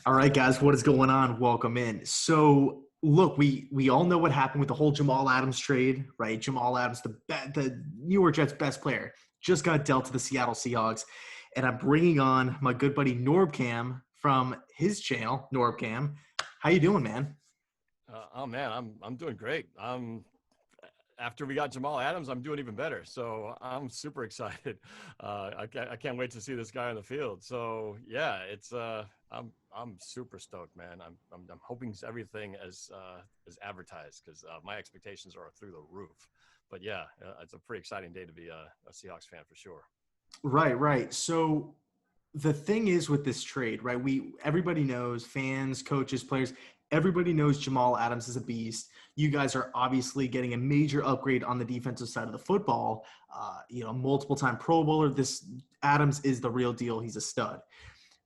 All right, guys, what is going on? Welcome in. So, look, we all know what happened with the whole Jamal Adams trade, right? Jamal Adams, the New York Jets' best player, just got dealt to the Seattle Seahawks, and I'm bringing on my good buddy NorbCam from his channel, NorbCam. How you doing, man? Oh man, I'm doing great. After we got Jamal Adams, I'm doing even better. So I'm super excited. I can't wait to see this guy on the field. So yeah, I'm super stoked, man. I'm hoping everything as advertised because my expectations are through the roof. But yeah, it's a pretty exciting day to be a Seahawks fan for sure. Right, right. So the thing is with this trade, right? We everybody knows, fans, coaches, players, everybody knows Jamal Adams is a beast. You guys are obviously getting a major upgrade on the defensive side of the football. Multiple time Pro Bowler. This Adams is the real deal. He's a stud.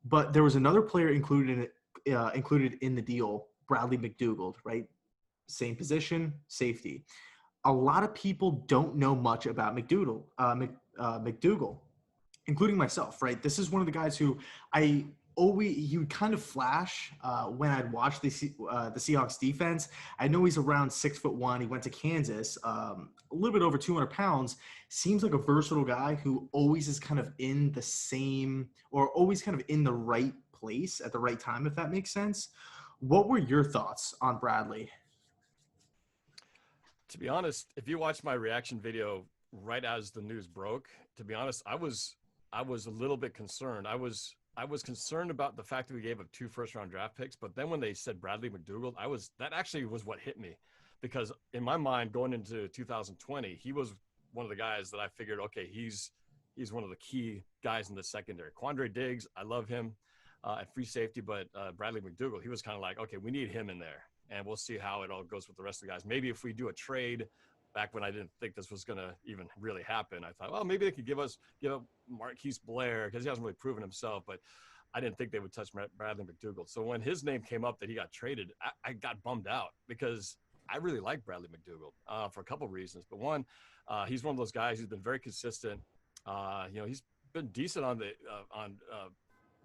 But there was another player included in the deal, Bradley McDougald, right? Same position, safety. A lot of people don't know much about McDougald, including myself, right? This is one of the guys who I always he would kind of flash when I'd watch the Seahawks defense. I know he's around 6'1". He went to Kansas, a little bit over 200 pounds. Seems like a versatile guy who always is kind of in the same or always kind of in the right place at the right time, if that makes sense. What were your thoughts on Bradley? To be honest, if you watch my reaction video right as the news broke, to be honest, I was a little bit concerned. I was concerned about the fact that we gave up 2 first-round draft picks, but then when they said Bradley McDougald, that actually was what hit me, because in my mind going into 2020, he was one of the guys that I figured, okay, he's one of the key guys in the secondary. Quandre Diggs, I love him at free safety, but Bradley McDougald, he was kind of like, okay, we need him in there, and we'll see how it all goes with the rest of the guys. Maybe if we do a trade back when I didn't think this was going to even really happen, I thought, well, maybe they could give up Marquise Blair because he hasn't really proven himself, but I didn't think they would touch Bradley McDougald. So when his name came up that he got traded, I got bummed out because I really like Bradley McDougald for a couple of reasons. But one, he's one of those guys who's been very consistent. He's been decent on the on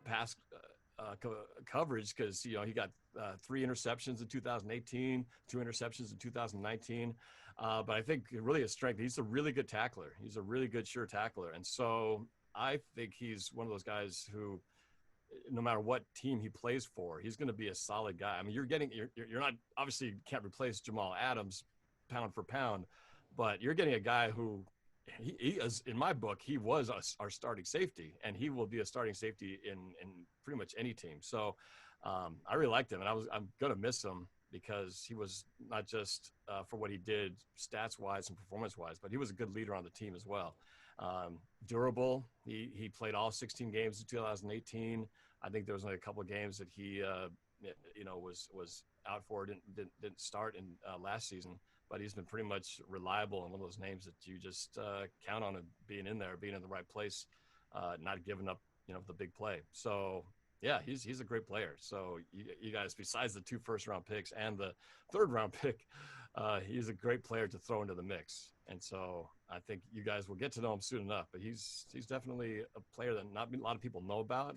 pass coverage because he got 3 interceptions in 2018, 2 interceptions in 2019. But I think really his strength, he's a really good tackler. He's a really good, sure tackler. And so I think he's one of those guys who, no matter what team he plays for, he's going to be a solid guy. I mean, you're not, obviously you can't replace Jamal Adams pound for pound, but you're getting a guy who he is, in my book, he was our starting safety, and he will be a starting safety in pretty much any team. So I really liked him, and I'm going to miss him because he was not just for what he did stats-wise and performance-wise, but he was a good leader on the team as well. Durable. He played all 16 games in 2018. I think there was only a couple of games that he, was out for, didn't start in last season. But he's been pretty much reliable and one of those names that you just count on him being in there, being in the right place, not giving up, the big play. So yeah, he's a great player. So you guys, besides the 2 first-round picks and the third-round pick, he's a great player to throw into the mix. And so I think you guys will get to know him soon enough. But he's definitely a player that not a lot of people know about.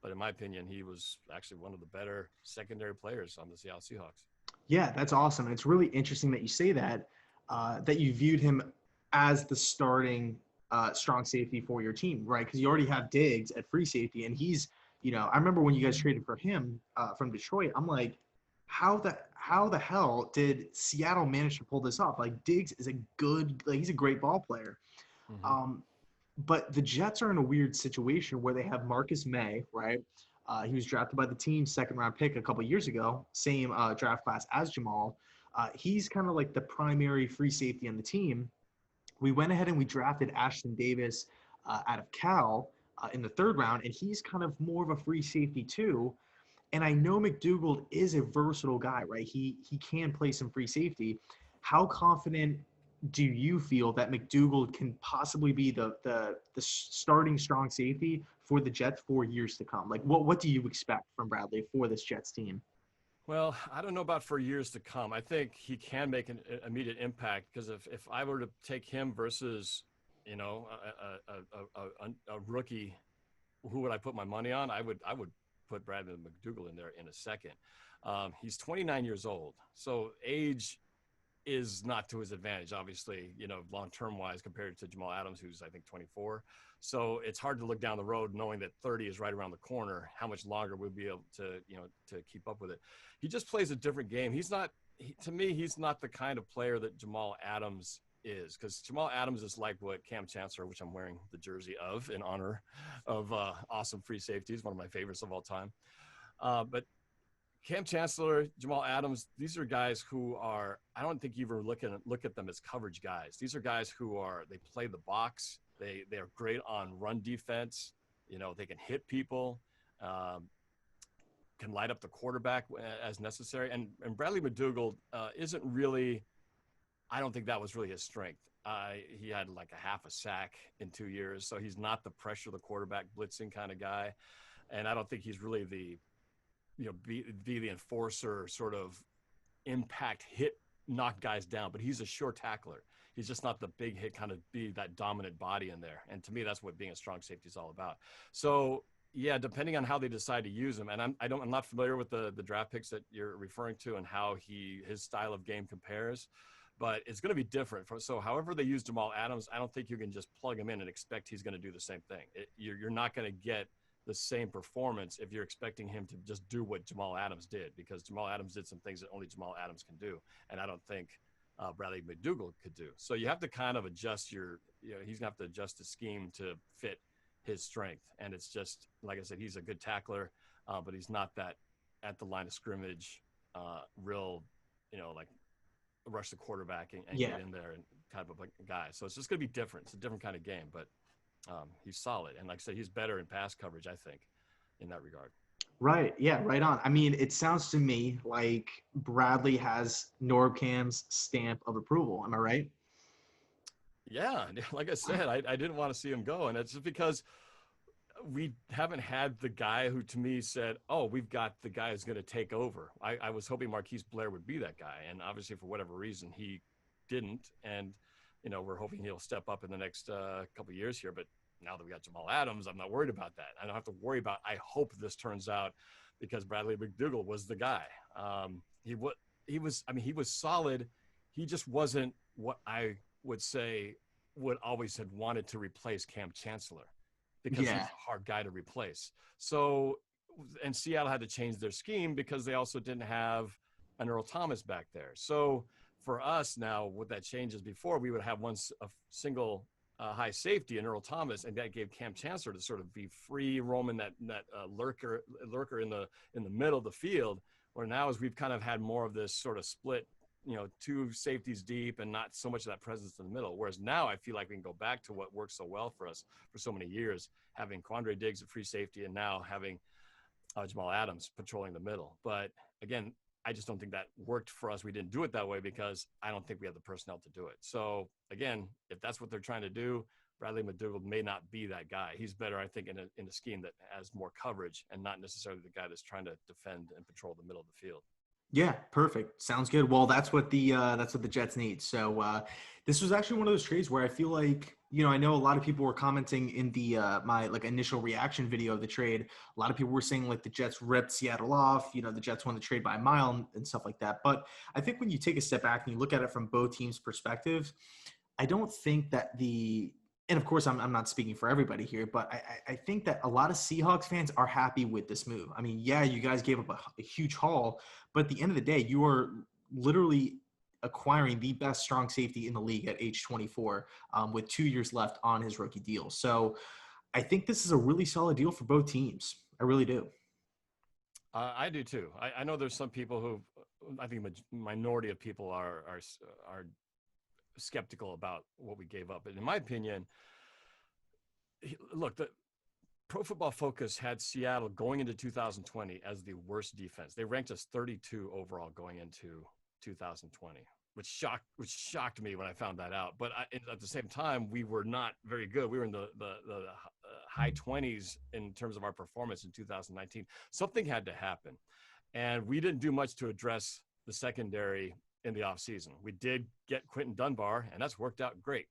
But in my opinion, he was actually one of the better secondary players on the Seattle Seahawks. Yeah, that's awesome. It's really interesting that you say that you viewed him as the starting strong safety for your team, right? Because you already have Diggs at free safety, and I remember when you guys traded for him from Detroit. I'm like, how the hell did Seattle manage to pull this off? Like Diggs is he's a great ball player. Mm-hmm. Um, but the Jets are in a weird situation where they have Marcus May, right? He was drafted by the team, second round pick a couple years ago, same draft class as Jamal. He's kind of like the primary free safety on the team. We went ahead and we drafted Ashton Davis out of Cal in the third round, and he's kind of more of a free safety too. And I know McDougald is a versatile guy, right? He can play some free safety. How confident do you feel that McDougald can possibly be the starting strong safety for the Jets for years to come? Like, what do you expect from Bradley for this Jets team? Well, I don't know about for years to come. I think he can make an immediate impact because if I were to take him versus, a rookie, who would I put my money on? I would put Bradley McDougald in there in a second. He's 29 years old, so age is not to his advantage, obviously, long-term wise compared to Jamal Adams, who's I think 24. So it's hard to look down the road knowing that 30 is right around the corner, how much longer we'll be able to, to keep up with it. He just plays a different game. To me, he's not the kind of player that Jamal Adams is, because Jamal Adams is like what Cam Chancellor, which I'm wearing the jersey of in honor of awesome free safeties, one of my favorites of all time. But Cam Chancellor, Jamal Adams, these are guys who are, I don't think you ever look at them as coverage guys. These are guys who they play the box. They're great on run defense. They can hit people, can light up the quarterback as necessary. And Bradley McDougald isn't really, I don't think that was really his strength. He had like a half a sack in 2 years. So he's not the pressure the quarterback blitzing kind of guy. And I don't think he's really the, be the enforcer, sort of impact hit, knock guys down, but he's a sure tackler. He's just not the big hit, kind of be that dominant body in there. And to me, that's what being a strong safety is all about. So yeah, depending on how they decide to use him, and I'm not familiar with the draft picks that you're referring to and how his style of game compares, but it's going to be different. So however they use Jamal Adams, I don't think you can just plug him in and expect he's going to do the same thing. You're not going to get the same performance if you're expecting him to just do what Jamal Adams did, because Jamal Adams did some things that only Jamal Adams can do. And I don't think Bradley McDougald could do. So you have to kind of adjust he's gonna have to adjust the scheme to fit his strength. And it's just, like I said, he's a good tackler, but he's not that at the line of scrimmage, real, like rush the quarterback and get in there and kind of a guy. So it's just gonna be different. It's a different kind of game, but he's solid. And like I said, he's better in pass coverage, I think, in that regard. Right. Yeah, right on. I mean, it sounds to me like Bradley has NorbCam's stamp of approval. Am I right? Yeah. Like I said, I didn't want to see him go. And it's just because we haven't had the guy who, to me, said, oh, we've got the guy who's going to take over. I was hoping Marquise Blair would be that guy. And obviously, for whatever reason, he didn't. And we're hoping he'll step up in the next couple of years here. But now that we got Jamal Adams, I'm not worried about that. I don't have to worry about, I hope this turns out, because Bradley McDougald was the guy. He was solid. He just wasn't what I would say would always have wanted to replace Cam Chancellor, because he's a hard guy to replace. So, and Seattle had to change their scheme because they also didn't have an Earl Thomas back there. So, for us now, what that changes, before we would have a single high safety in Earl Thomas, and that gave Cam Chancellor to sort of be free roaming that lurker in the middle of the field. Where now, as we've kind of had more of this sort of split, two safeties deep and not so much of that presence in the middle. Whereas now I feel like we can go back to what worked so well for us for so many years, having Quandre Diggs at free safety and now having Jamal Adams patrolling the middle. But again, I just don't think that worked for us. We didn't do it that way because I don't think we have the personnel to do it. So again, if that's what they're trying to do, Bradley McDougald may not be that guy. He's better, I think, in a scheme that has more coverage and not necessarily the guy that's trying to defend and patrol the middle of the field. Yeah, perfect. Sounds good. Well, that's what the Jets need. So this was actually one of those trades where I feel like, I know a lot of people were commenting in the my initial reaction video of the trade. A lot of people were saying the Jets ripped Seattle off. The Jets won the trade by a mile and stuff like that. But I think when you take a step back and you look at it from both teams' perspectives, I don't think that and of course, I'm not speaking for everybody here, but I think that a lot of Seahawks fans are happy with this move. I mean, yeah, you guys gave up a huge haul, but at the end of the day, you are literally acquiring the best strong safety in the league at age 24 with 2 years left on his rookie deal. So I think this is a really solid deal for both teams. I really do. I do too. I know there's some people who, I think a minority of people are skeptical about what we gave up. But in my opinion, look, the Pro Football Focus had Seattle going into 2020 as the worst defense. They ranked us 32 overall going into 2020, which shocked me when I found that out. But at the same time, we were not very good. We were in the high 20s in terms of our performance in 2019. Something had to happen. And we didn't do much to address the secondary in the offseason. We did get Quentin Dunbar, and that's worked out great.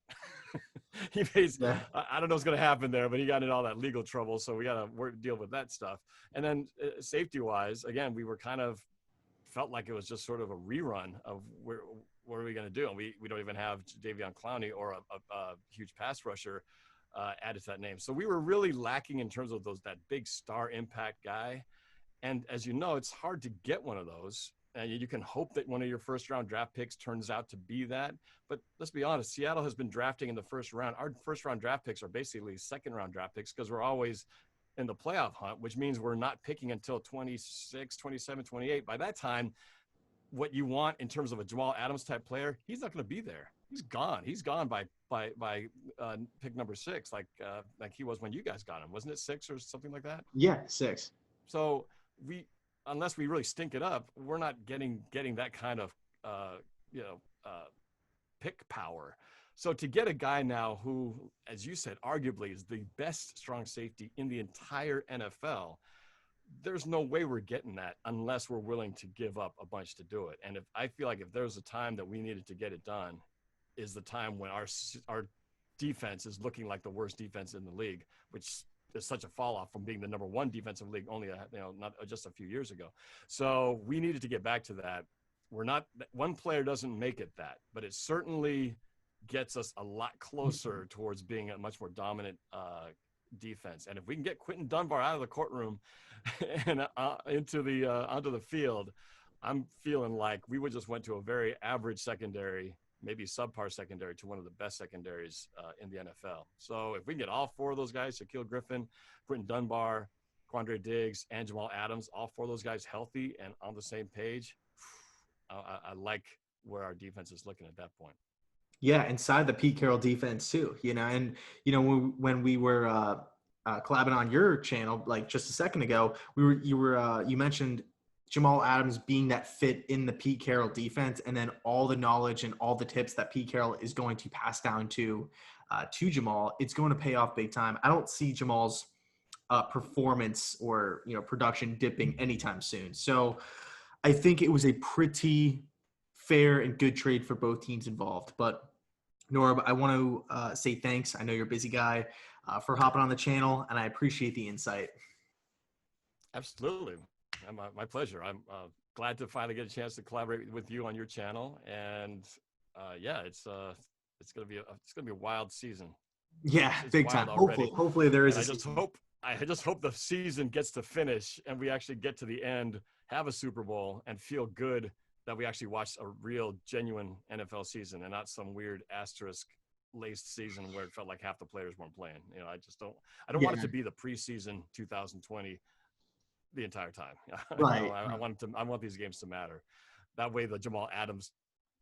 He pays, Yeah. I don't know what's going to happen there, but he got in all that legal trouble, so we got to deal with that stuff. And then safety-wise, again, we were kind of felt like it was just sort of a rerun of what are we going to do? And we don't even have Davion Clowney or a huge pass rusher added to that name. So we were really lacking in terms of that big star impact guy. And as you know, it's hard to get one of those. And you can hope that one of your first round draft picks turns out to be that. But let's be honest, Seattle has been drafting in the first round. Our first round draft picks are basically second round draft picks because we're always in the playoff hunt, which means we're not picking until 26, 27, 28. By that time, what you want in terms of a Jamal Adams type player, he's not going to be there. He's gone. He's gone by pick number 6, like he was when you guys got him. Wasn't it 6 or something like that? Yeah, 6. So unless we really stink it up, we're not getting that kind of pick power. So to get a guy now who, as you said, arguably is the best strong safety in the entire NFL, there's no way we're getting that unless we're willing to give up a bunch to do it. And I feel like if there's a time that we needed to get it done, is the time when our defense is looking like the worst defense in the league, which is such a fall off from being the number 1 defensive league only, not just a few years ago. So we needed to get back to that. One player doesn't make it that, but it certainly gets us a lot closer towards being a much more dominant defense. And if we can get Quentin Dunbar out of the courtroom and onto the field, I'm feeling like we would just went to a very average secondary, maybe subpar secondary, to one of the best secondaries in the NFL. So if we can get all 4 of those guys, Shaquille Griffin, Quentin Dunbar, Quandre Diggs, and Jamal Adams, all 4 of those guys healthy and on the same page, I like where our defense is looking at that point. Yeah, inside the Pete Carroll defense too, and when we were collabing on your channel, like just a second ago, you mentioned Jamal Adams being that fit in the Pete Carroll defense, and then all the knowledge and all the tips that Pete Carroll is going to pass down to Jamal, it's going to pay off big time. I don't see Jamal's performance or production dipping anytime soon. So I think it was a pretty fair and good trade for both teams involved. But Norb, I want to say thanks. I know you're a busy guy for hopping on the channel, and I appreciate the insight. Absolutely. My pleasure. I'm glad to finally get a chance to collaborate with you on your channel. And it's going to be a wild season. Yeah, it's big time. Hopefully there is. I just hope the season gets to finish and we actually get to the end, have a Super Bowl, and feel good that we actually watched a real, genuine NFL season and not some weird asterisk-laced season where it felt like half the players weren't playing. I don't want it to be the preseason 2020 the entire time. Right. I want these games to matter. That way the Jamal Adams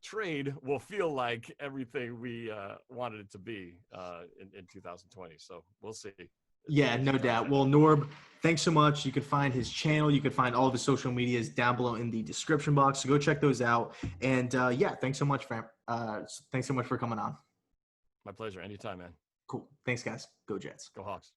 trade will feel like everything we wanted it to be in 2020. So we'll see. Yeah, no doubt. Well, Norb, thanks so much. You can find his channel. You can find all of his social medias down below in the description box. So go check those out. And thanks so much for coming on. My pleasure. Anytime, man. Cool. Thanks, guys. Go Jets. Go Hawks.